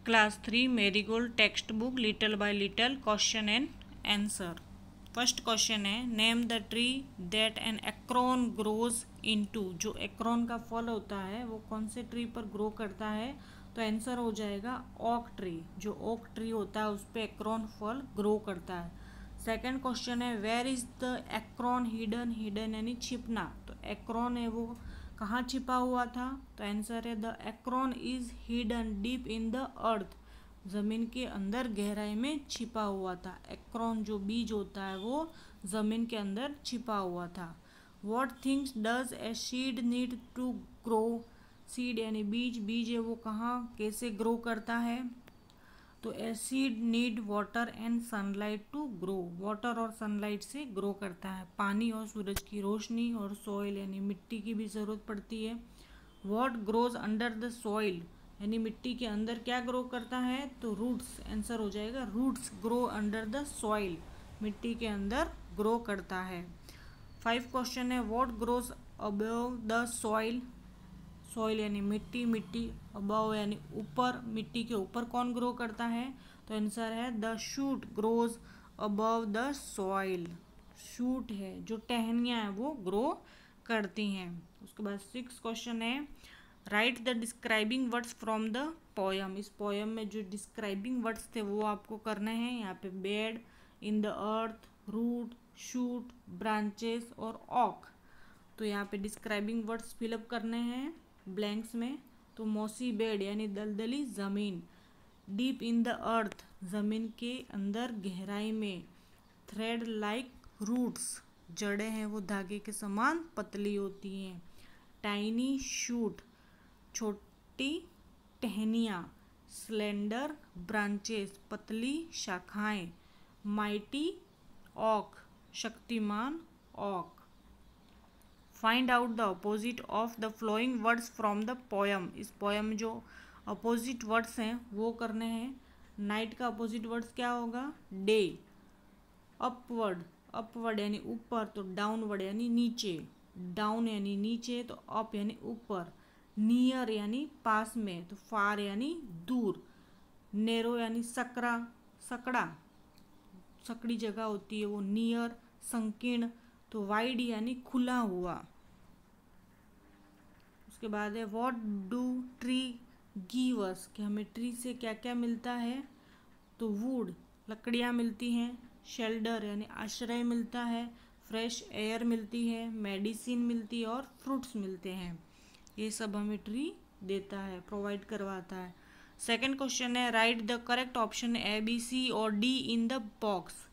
Class 3 marigold textbook little by little question and answer. First question है, name the tree that an acorn grows into. जो acorn का फल होता है वो कौन से ट्री पर ग्रो करता है? तो आंसर हो जाएगा ओक ट्री। जो ओक ट्री होता है उस पर एक्रोन फल ग्रो करता है। सेकंड क्वेश्चन है, where is the acorn hidden. Hidden यानी छिपना। तो एक्रोन है वो कहाँ छिपा हुआ था? तो आंसर है the acorn is hidden deep in the earth. जमीन के अंदर गहराई में छिपा हुआ था। एक्रोन जो बीज होता है वो जमीन के अंदर छिपा हुआ था। What things does a seed need to grow. Seed यानी बीज। बीज है वो कहाँ कैसे ग्रो करता है? तो a seed need water and sunlight to grow. Water और सनलाइट से ग्रो करता है। पानी और सूरज की रोशनी और सॉइल यानी मिट्टी की भी ज़रूरत पड़ती है। What grows under the soil यानी मिट्टी के अंदर क्या ग्रो करता है? तो रूट्स। आंसर हो जाएगा roots grow under the soil. मिट्टी के अंदर ग्रो करता है। 5 क्वेश्चन है, what grows above the soil. Soil यानी मिट्टी। मिट्टी अबव यानी ऊपर। मिट्टी के ऊपर कौन ग्रो करता है? तो आंसर है the shoot grows above the soil. Shoot है जो टहनियाँ हैं वो ग्रो करती हैं। उसके बाद 6 क्वेश्चन है, write the describing words from the poem. इस पोयम में जो डिस्क्राइबिंग वर्ड्स थे वो आपको करने हैं। यहाँ पे bed, in the earth, root, shoot, branches और ऑक। तो यहाँ पे डिस्क्राइबिंग वर्ड्स फिलअप करने हैं ब्लैंक्स में। तो मॉसी बेड यानी दलदली ज़मीन। डीप इन द अर्थ ज़मीन के अंदर गहराई में। थ्रेड लाइक रूट्स जड़ें हैं वो धागे के समान पतली होती हैं। टाइनी शूट छोटी टहनियाँ। स्लेंडर ब्रांचेस पतली शाखाएं। माइटी ऑक शक्तिमान ऑक। Find out the opposite of the flowing words from the poem. इस पोयम में जो अपोजिट वर्ड्स हैं वो करने हैं। नाइट का अपोजिट वर्ड्स क्या होगा? डे। अपवर्ड, अपवर्ड यानी ऊपर, तो डाउनवर्ड यानी नीचे। डाउन यानी नीचे, तो अप यानी ऊपर। नियर यानी पास में, तो फार यानी दूर। नेरो यानी सकरा, सकड़ा, सकड़ी जगह होती है वो नियर। संकीर्ण, तो वाइड यानी खुला हुआ। उसके बाद है, what do tree give us. कि हमें ट्री से क्या क्या मिलता है? तो वुड लकड़ियाँ मिलती हैं। शेल्टर यानी आश्रय मिलता है। फ्रेश एयर मिलती है। मेडिसिन मिलती है और फ्रूट्स मिलते हैं। ये सब हमें ट्री देता है, प्रोवाइड करवाता है। सेकंड क्वेश्चन है, write the correct option A, B, C और डी इन द बॉक्स।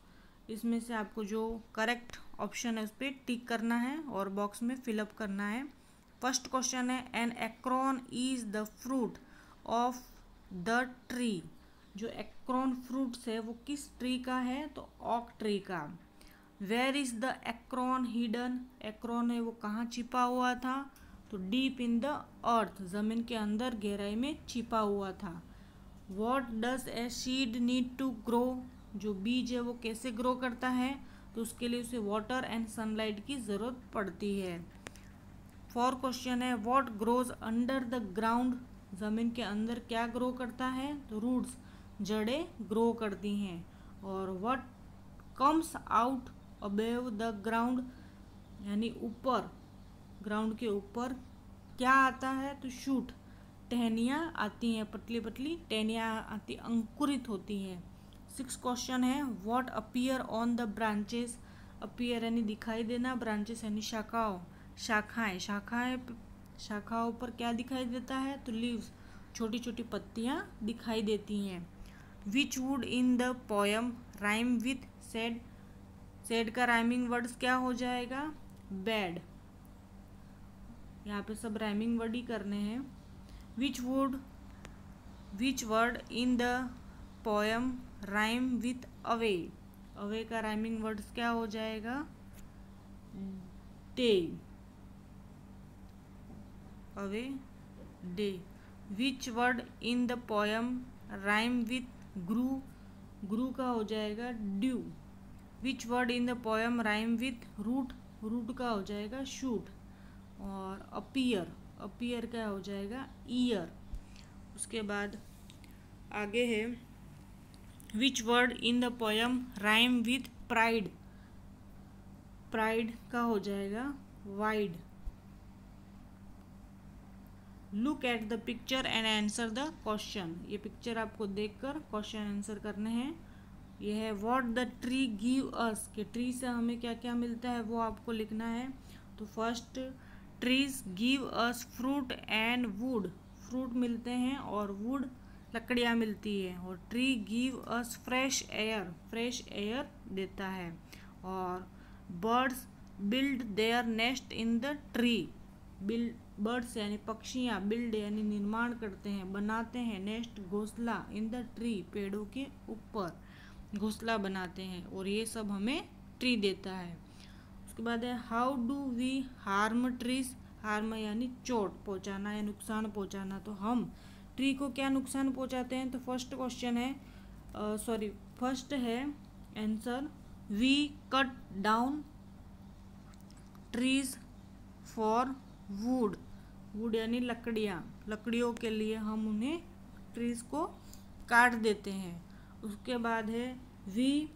इसमें से आपको जो करेक्ट ऑप्शन है उस पर टिक करना है और बॉक्स में फिलअप करना है। फर्स्ट क्वेश्चन है, an acorn is the fruit of the tree. जो एक्रोन फ्रूट्स है वो किस ट्री का है? तो ऑक ट्री का। Where is the acorn hidden. Acorn है वो कहाँ छिपा हुआ था? तो डीप इन द अर्थ जमीन के अंदर गहराई में छिपा हुआ था। What does a seed need to grow. जो बीज है वो कैसे ग्रो करता है? तो उसके लिए उसे वाटर एंड सनलाइट की ज़रूरत पड़ती है। 4 क्वेश्चन है, what grows under the ground. ज़मीन के अंदर क्या ग्रो करता है? तो रूट्स जड़ें ग्रो करती हैं। और what comes out above the ground यानी ऊपर, ग्राउंड के ऊपर क्या आता है? तो शूट टहनियाँ आती हैं, पतली पतली टहनियाँ आती, अंकुरित होती हैं। 6 क्वेश्चन है, what appear on the branches. Appear यानी दिखाई देना, ब्रांचेस यानी शाखाओं, शाखाएं। शाखाओं पर क्या दिखाई देता है? तो लीव्स छोटी छोटी पत्तियाँ दिखाई देती हैं। Which would in the poem rhyme with said. Said का राइमिंग वर्ड्स क्या हो जाएगा? बैड। यहाँ पे सब राइमिंग वर्ड ही करने हैं। Which word in the poem rhyme with away. Away का राइमिंग वर्ड्स क्या हो जाएगा? Day. Away day. Which word in the poem rhyme with grew. Grew का हो जाएगा dew. Which word in the poem rhyme with root. Root का हो जाएगा शूट। और अपीयर, अपीयर का हो जाएगा ईयर। उसके बाद आगे है विच word in the poem rhyme with pride. Pride का हो जाएगा wide. Look at the picture and answer the question. ये पिक्चर आपको देखकर क्वेश्चन आंसर करने हैं। ये है what the tree give us, कि ट्री से हमें क्या क्या मिलता है वो आपको लिखना है। तो first, trees give us fruit and would. Fruit मिलते हैं और वुड लकड़ियाँ मिलती है। और tree give us fresh air, fresh air देता है। और birds build their nest in the tree. Birds यानी पक्षियाँ, बिल्ड यानी निर्माण करते हैं, बनाते हैं, नेस्ट घोंसला, इन द ट्री पेड़ों के ऊपर घोंसला बनाते हैं। और ये सब हमें ट्री देता है। उसके बाद है how do we harm trees. Harm यानी चोट पहुंचाना या नुकसान पहुंचाना। तो हम ट्री को क्या नुकसान पहुंचाते हैं। तो फर्स्ट क्वेश्चन है फर्स्ट है answer, we cut down trees for wood. Wood यानी लकड़ियाँ, लकड़ियों के लिए हम उन्हें ट्रीज को काट देते हैं। उसके बाद है we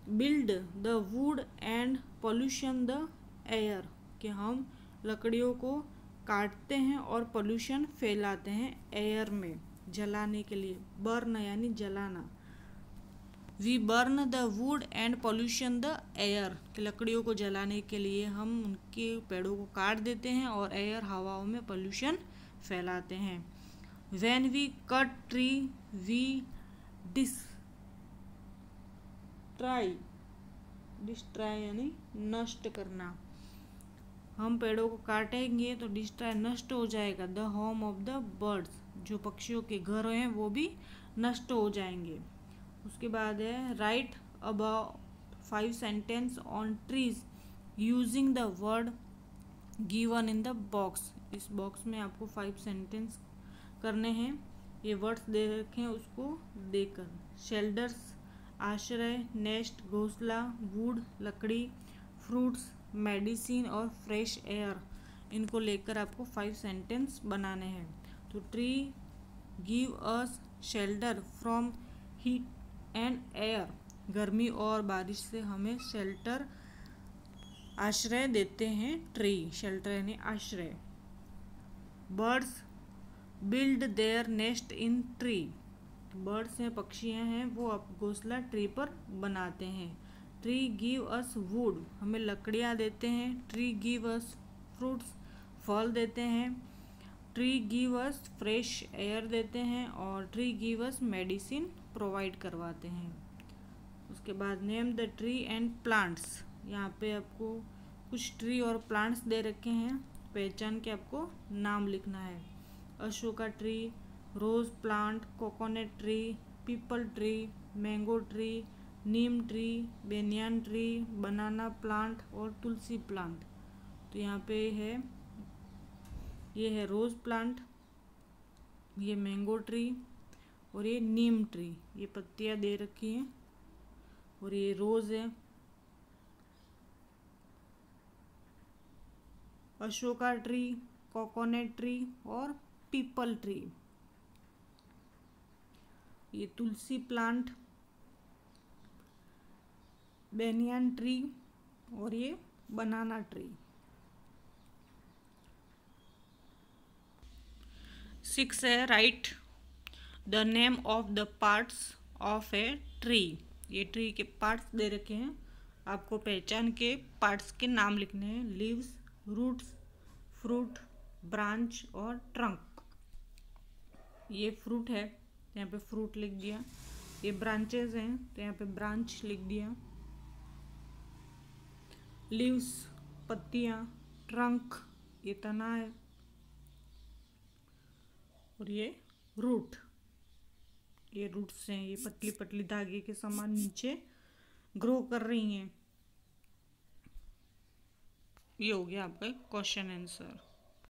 build the wood and pollution the air, कि हम लकड़ियों को काटते हैं और पोल्यूशन फैलाते हैं एयर में जलाने के लिए। बर्न यानी जलाना। We burn the wood and pollution the air, कि लकड़ियों को जलाने के लिए हम उनके पेड़ों को काट देते हैं और एयर हवाओं में पोल्यूशन फैलाते हैं। When we cut tree we destroy यानी नष्ट करना। हम पेड़ों को काटेंगे तो डिस्ट्रॉय नष्ट हो जाएगा। The home of the birds, जो पक्षियों के घर हैं वो भी नष्ट हो जाएंगे। उसके बाद है right about 5 sentence on trees using the word given in the box. इस बॉक्स में आपको 5 सेंटेंस करने हैं। ये वर्ड्स दे रखे हैं उसको देकर। शेल्टर्स आश्रय, नेस्ट घोंसला, वुड लकड़ी, फ्रूट्स मेडिसिन और फ्रेश एयर, इनको लेकर आपको 5 सेंटेंस बनाने हैं। तो tree give us shelter from heat and air, गर्मी और बारिश से हमें शेल्टर आश्रय देते हैं ट्री, शेल्टर यानी आश्रय। Birds build their nest in tree, birds हैं पक्षियाँ हैं वो अब घोंसला ट्री पर बनाते हैं। ट्री गिव अस वुड, हमें लकड़ियाँ देते हैं। ट्री गिव अस फ्रूट्स, फल देते हैं। Tree give us fresh air देते हैं। और tree give us medicine provide करवाते हैं। उसके बाद name the tree and plants, यहाँ पे आपको कुछ ट्री और प्लांट्स दे रखे हैं, पहचान के आपको नाम लिखना है। Ashoka tree, rose plant, coconut tree, peepal tree, mango tree, neem tree, banyan tree, banana plant और तुलसी प्लांट। तो यहाँ पे है, ये है रोज प्लांट, ये मैंगो ट्री और ये नीम ट्री, ये पत्तियाँ दे रखी हैं। और ये रोज है। अशोका ट्री, कोकोनट ट्री और पीपल ट्री, ये तुलसी प्लांट, बेनियान ट्री और ये बनाना ट्री। 6 है write the name of the parts of a tree. ये ट्री के पार्ट्स दे रखे हैं, आपको पहचान के पार्ट्स के नाम लिखने हैं। लीव्स, रूट्स, फ्रूट, ब्रांच और ट्रंक। ये फ्रूट है, यहाँ पे फ्रूट लिख दिया। ये ब्रांचेस हैं तो यहाँ पे ब्रांच लिख दिया। लीव्स पत्तियाँ, ट्रंक ये तना है और ये रूट, ये रूट्स हैं, ये पतली पतली धागे के समान नीचे ग्रो कर रही हैं। ये हो गया आपका क्वेश्चन आंसर।